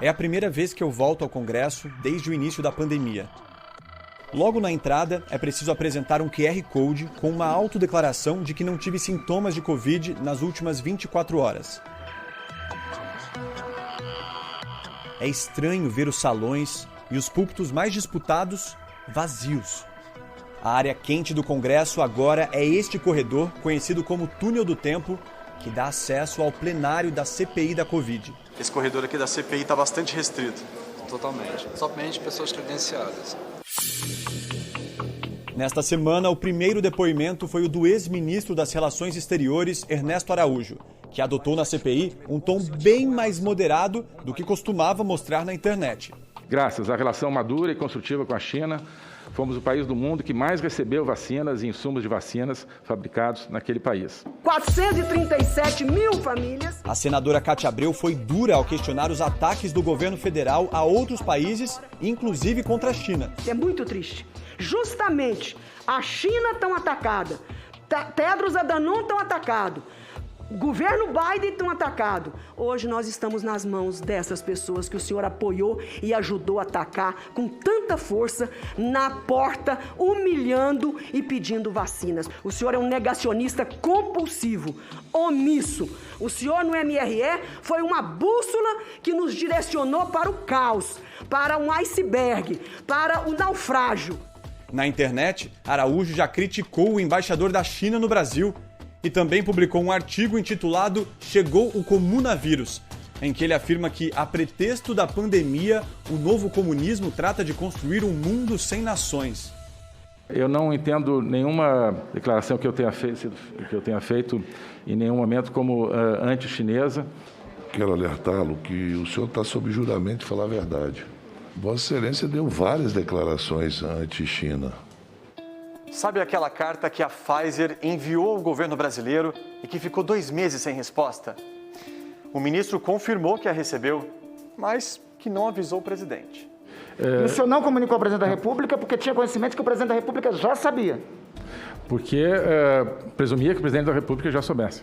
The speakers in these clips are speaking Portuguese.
É a primeira vez que eu volto ao Congresso desde o início da pandemia. Logo na entrada, é preciso apresentar um QR Code com uma autodeclaração de que não tive sintomas de Covid nas últimas 24 horas. É estranho ver os salões e os púlpitos mais disputados vazios. A área quente do Congresso agora é este corredor, conhecido como Túnel do Tempo, que dá acesso ao plenário da CPI da Covid. Esse corredor aqui da CPI está bastante restrito. Totalmente. Somente pessoas credenciadas. Nesta semana, o primeiro depoimento foi o do ex-ministro das Relações Exteriores, Ernesto Araújo, que adotou na CPI um tom bem mais moderado do que costumava mostrar na internet. Graças à relação madura e construtiva com a China, fomos o país do mundo que mais recebeu vacinas e insumos de vacinas fabricados naquele país. 437 mil famílias. A senadora Cátia Abreu foi dura ao questionar os ataques do governo federal a outros países, inclusive contra a China. É muito triste. Justamente a China tão atacada, Tedros Adhanom tão atacado, o governo Biden tão atacado. Hoje nós estamos nas mãos dessas pessoas que o senhor apoiou e ajudou a atacar com tanta força na porta, humilhando e pedindo vacinas. O senhor é um negacionista compulsivo, omisso. O senhor no MRE foi uma bússola que nos direcionou para o caos, para um iceberg, para o naufrágio. Na internet, Araújo já criticou o embaixador da China no Brasil e também publicou um artigo intitulado Chegou o Comunavírus, em que ele afirma que, a pretexto da pandemia, o novo comunismo trata de construir um mundo sem nações. Eu não entendo nenhuma declaração que eu tenha feito em nenhum momento como anti-chinesa. Quero alertá-lo que o senhor está sob juramento de falar a verdade. Vossa Excelência deu várias declarações anti-China. Sabe aquela carta que a Pfizer enviou ao governo brasileiro e que ficou 2 meses sem resposta? O ministro confirmou que a recebeu, mas que não avisou o presidente. E o senhor não comunicou ao presidente da República porque tinha conhecimento que o presidente da República já sabia? Porque presumia que o presidente da República já soubesse.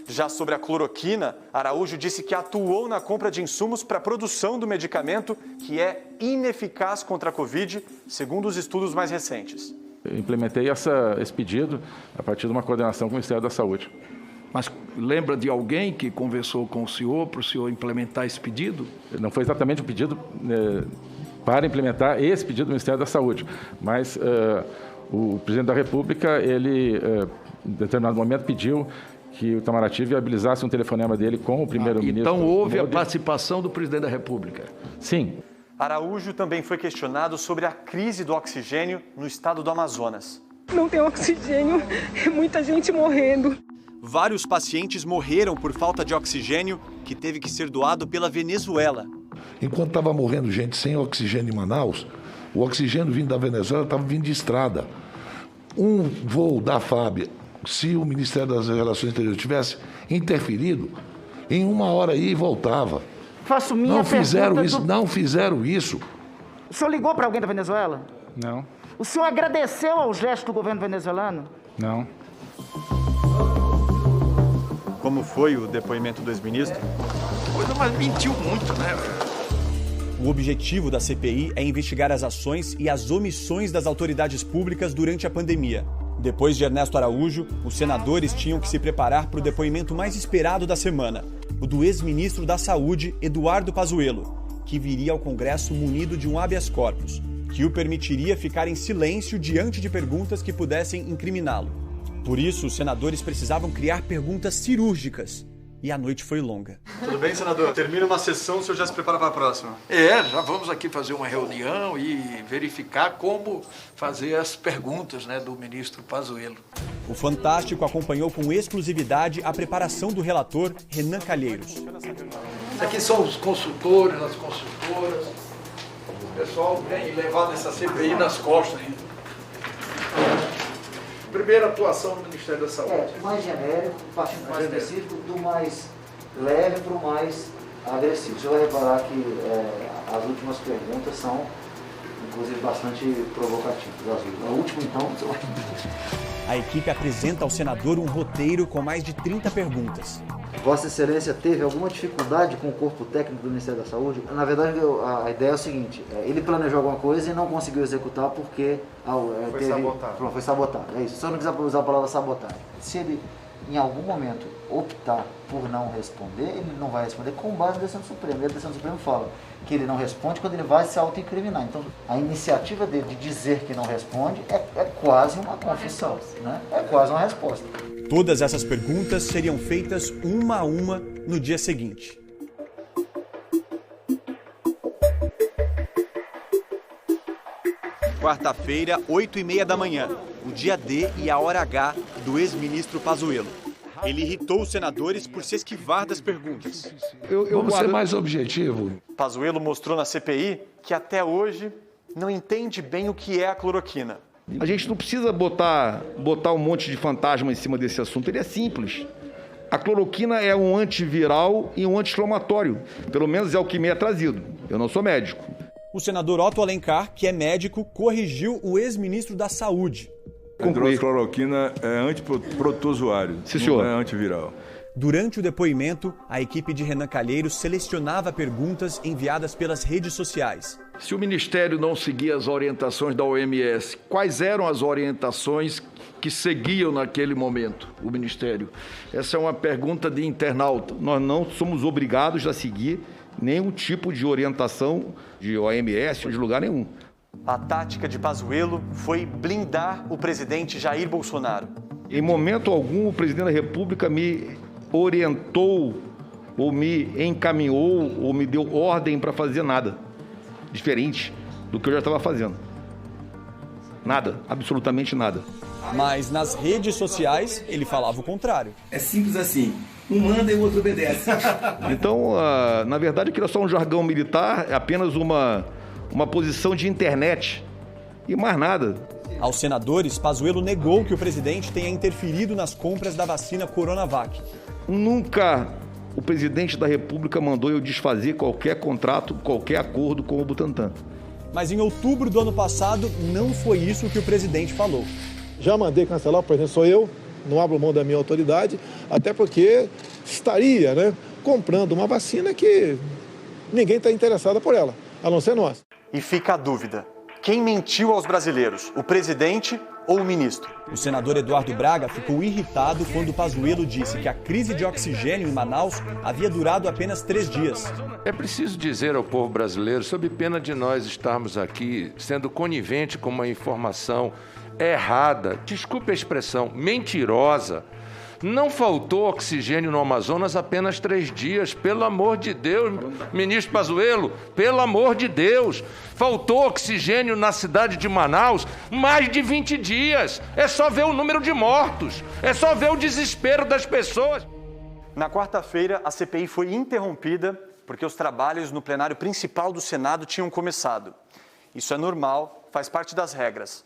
Já sobre a cloroquina, Araújo disse que atuou na compra de insumos para a produção do medicamento, que é ineficaz contra a Covid, segundo os estudos mais recentes. Eu implementei esse pedido a partir de uma coordenação com o Ministério da Saúde. Mas lembra de alguém que conversou com o senhor para o senhor implementar esse pedido? Não foi exatamente um pedido para implementar esse pedido do Ministério da Saúde, mas o presidente da República, ele, em determinado momento, pediu que o Itamaraty viabilizasse um telefonema dele com o primeiro-ministro. Então houve a participação do presidente da República? Sim. Araújo também foi questionado sobre a crise do oxigênio no estado do Amazonas. Não tem oxigênio, é muita gente morrendo. Vários pacientes morreram por falta de oxigênio, que teve que ser doado pela Venezuela. Enquanto estava morrendo gente sem oxigênio em Manaus, o oxigênio vindo da Venezuela estava vindo de estrada. Um voo da FAB, se o Ministério das Relações Exteriores tivesse interferido, em 1 hora ia e voltava. Faço minha não fizeram pergunta isso, não fizeram isso. O senhor ligou para alguém da Venezuela? Não. O senhor agradeceu ao gesto do governo venezuelano? Não. Como foi o depoimento do ex-ministro? Coisa, mas mentiu muito, né? O objetivo da CPI é investigar as ações e as omissões das autoridades públicas durante a pandemia. Depois de Ernesto Araújo, os senadores tinham que se preparar para o depoimento mais esperado da semana, o do ex-ministro da Saúde, Eduardo Pazuello, que viria ao Congresso munido de um habeas corpus, que o permitiria ficar em silêncio diante de perguntas que pudessem incriminá-lo. Por isso, os senadores precisavam criar perguntas cirúrgicas. E a noite foi longa. Tudo bem, senador? Termina uma sessão, o senhor já se prepara para a próxima? Já vamos aqui fazer uma reunião e verificar como fazer as perguntas, né, do ministro Pazuello. O Fantástico acompanhou com exclusividade a preparação do relator Renan Calheiros. Isso aqui são os consultores, as consultoras. O pessoal vem levando essa CPI nas costas ainda. Primeira atuação do Ministério da Saúde. Mais genérico, partindo mais específico, do mais leve para o mais agressivo. Você vai reparar que as últimas perguntas são, inclusive, bastante provocativas. A última, então, você vai... A equipe apresenta ao senador um roteiro com mais de 30 perguntas. Vossa Excelência teve alguma dificuldade com o corpo técnico do Ministério da Saúde? Na verdade, a ideia é o seguinte, ele planejou alguma coisa e não conseguiu executar porque foi sabotado. É isso, se eu não quiser usar a palavra sabotagem. Se ele, em algum momento, optar por não responder, ele não vai responder com base na decisão do Supremo. E a decisão do Supremo fala que ele não responde quando ele vai se autoincriminar. Então, a iniciativa dele de dizer que não responde é quase uma confissão, né? É quase uma resposta. Todas essas perguntas seriam feitas uma a uma no dia seguinte. Quarta-feira, 8h30 da manhã, o dia D e a hora H do ex-ministro Pazuello. Ele irritou os senadores por se esquivar das perguntas. Vamos ser mais objetivo. Pazuello mostrou na CPI que até hoje não entende bem o que é a cloroquina. A gente não precisa botar um monte de fantasma em cima desse assunto, ele é simples. A cloroquina é um antiviral e um anti-inflamatório. Pelo menos é o que me é trazido. Eu não sou médico. O senador Otto Alencar, que é médico, corrigiu o ex-ministro da Saúde. A hidroxicloroquina é antiprotozoário, não é antiviral. Durante o depoimento, a equipe de Renan Calheiros selecionava perguntas enviadas pelas redes sociais. Se o Ministério não seguia as orientações da OMS, quais eram as orientações que seguiam naquele momento o Ministério? Essa é uma pergunta de internauta. Nós não somos obrigados a seguir nenhum tipo de orientação de OMS ou de lugar nenhum. A tática de Pazuello foi blindar o presidente Jair Bolsonaro. Em momento algum, o presidente da República me orientou, ou me encaminhou, ou me deu ordem para fazer nada diferente do que eu já estava fazendo. Nada, absolutamente nada. Mas nas redes sociais, ele falava o contrário. É simples assim, um manda e o outro obedece. Então, na verdade, aquilo é só um jargão militar, é apenas uma posição de internet e mais nada. Aos senadores, Pazuello negou que o presidente tenha interferido nas compras da vacina Coronavac. Nunca o presidente da República mandou eu desfazer qualquer contrato, qualquer acordo com o Butantan. Mas em outubro do ano passado, não foi isso que o presidente falou. Já mandei cancelar, o presidente sou eu, não abro mão da minha autoridade, até porque estaria, comprando uma vacina que ninguém está interessado por ela, a não ser nós. E fica a dúvida, quem mentiu aos brasileiros, o presidente ou o ministro? O senador Eduardo Braga ficou irritado quando Pazuello disse que a crise de oxigênio em Manaus havia durado apenas 3 dias. É preciso dizer ao povo brasileiro, sob pena de nós estarmos aqui sendo conivente com uma informação errada, desculpe a expressão, mentirosa. Não faltou oxigênio no Amazonas apenas 3 dias, pelo amor de Deus, ministro Pazuello, pelo amor de Deus. Faltou oxigênio na cidade de Manaus mais de 20 dias. É só ver o número de mortos, é só ver o desespero das pessoas. Na quarta-feira, a CPI foi interrompida porque os trabalhos no plenário principal do Senado tinham começado. Isso é normal, faz parte das regras.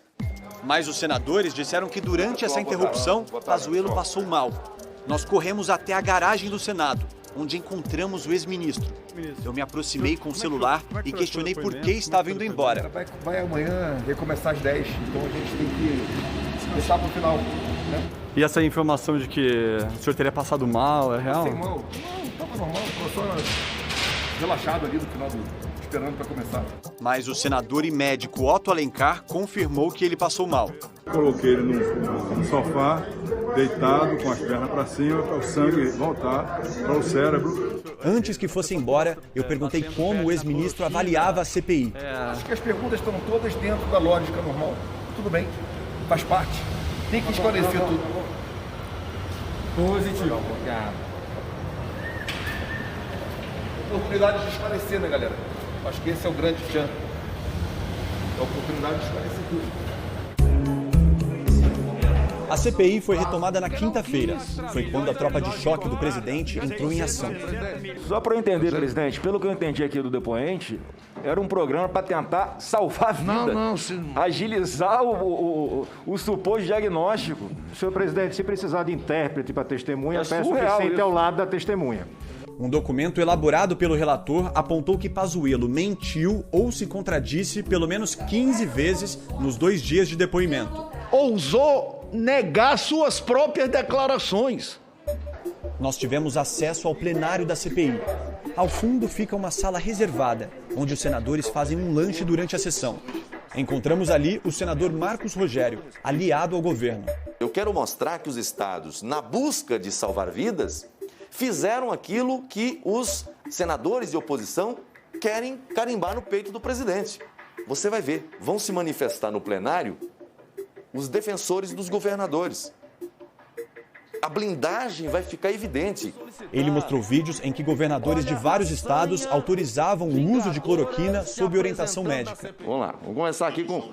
Mas os senadores disseram que durante essa interrupção, Pazuello passou mal. Nós corremos até a garagem do Senado, onde encontramos o ex-ministro. Eu me aproximei com o celular e questionei por que estava indo embora. Vai amanhã recomeçar às 10, então a gente tem que deixar para o final. Né? E essa informação de que o senhor teria passado mal, é real? Passei mal? Não, estava normal, estava só relaxado ali no final esperando para começar. Mas o senador e médico Otto Alencar confirmou que ele passou mal. Coloquei ele no sofá, deitado, com as pernas para cima, para o sangue voltar para o cérebro. Antes que fosse embora, eu perguntei como o ex-ministro avaliava a CPI. Acho que as perguntas estão todas dentro da lógica normal. Tudo bem, faz parte. Tem que esclarecer tudo. Positivo. Oportunidade de esclarecer, né, galera? Acho que esse é o grande chance. A oportunidade de esclarecer tudo. A CPI foi retomada na quinta-feira. Foi quando a tropa de choque do presidente entrou em ação. Só para eu entender, presidente, pelo que eu entendi aqui do depoente, era um programa para tentar salvar a vida. Agilizar o suposto diagnóstico. Senhor presidente, se precisar de intérprete para testemunha, peço que sente ao lado da testemunha. Um documento elaborado pelo relator apontou que Pazuello mentiu ou se contradisse pelo menos 15 vezes nos 2 dias de depoimento. Ousou negar suas próprias declarações. Nós tivemos acesso ao plenário da CPI. Ao fundo fica uma sala reservada, onde os senadores fazem um lanche durante a sessão. Encontramos ali o senador Marcos Rogério, aliado ao governo. Eu quero mostrar que os estados, na busca de salvar vidas, fizeram aquilo que os senadores de oposição querem carimbar no peito do presidente. Você vai ver, vão se manifestar no plenário os defensores dos governadores. A blindagem vai ficar evidente. Ele mostrou vídeos em que governadores de vários estados autorizavam o uso de cloroquina sob orientação médica. Vamos lá, vamos começar aqui com...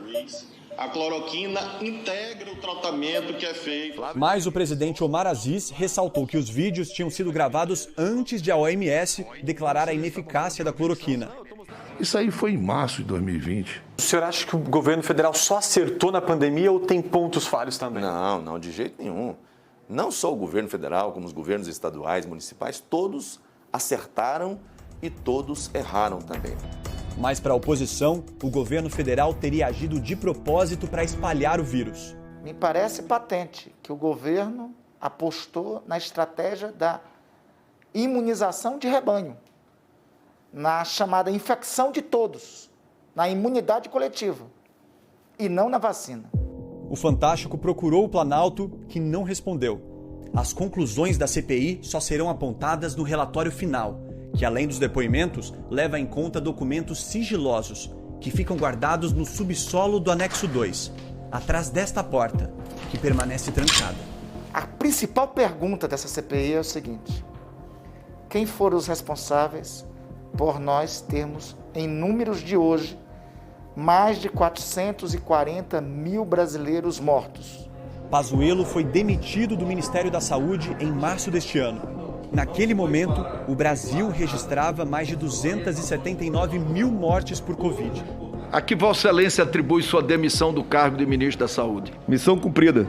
A cloroquina integra o tratamento que é feito. Mas o presidente Omar Aziz ressaltou que os vídeos tinham sido gravados antes de a OMS declarar a ineficácia da cloroquina. Isso aí foi em março de 2020. O senhor acha que o governo federal só acertou na pandemia ou tem pontos falhos também? Não, de jeito nenhum. Não só o governo federal, como os governos estaduais, municipais, todos acertaram e todos erraram também. Mas para a oposição, o governo federal teria agido de propósito para espalhar o vírus. Me parece patente que o governo apostou na estratégia da imunização de rebanho, na chamada infecção de todos, na imunidade coletiva, e não na vacina. O Fantástico procurou o Planalto, que não respondeu. As conclusões da CPI só serão apontadas no relatório final, que além dos depoimentos, leva em conta documentos sigilosos, que ficam guardados no subsolo do anexo 2, atrás desta porta, que permanece trancada. A principal pergunta dessa CPI é o seguinte: quem foram os responsáveis por nós termos, em números de hoje, mais de 440 mil brasileiros mortos? Pazuello foi demitido do Ministério da Saúde em março deste ano. Naquele momento, o Brasil registrava mais de 279 mil mortes por Covid. A que Vossa Excelência atribui sua demissão do cargo de ministro da Saúde? Missão cumprida.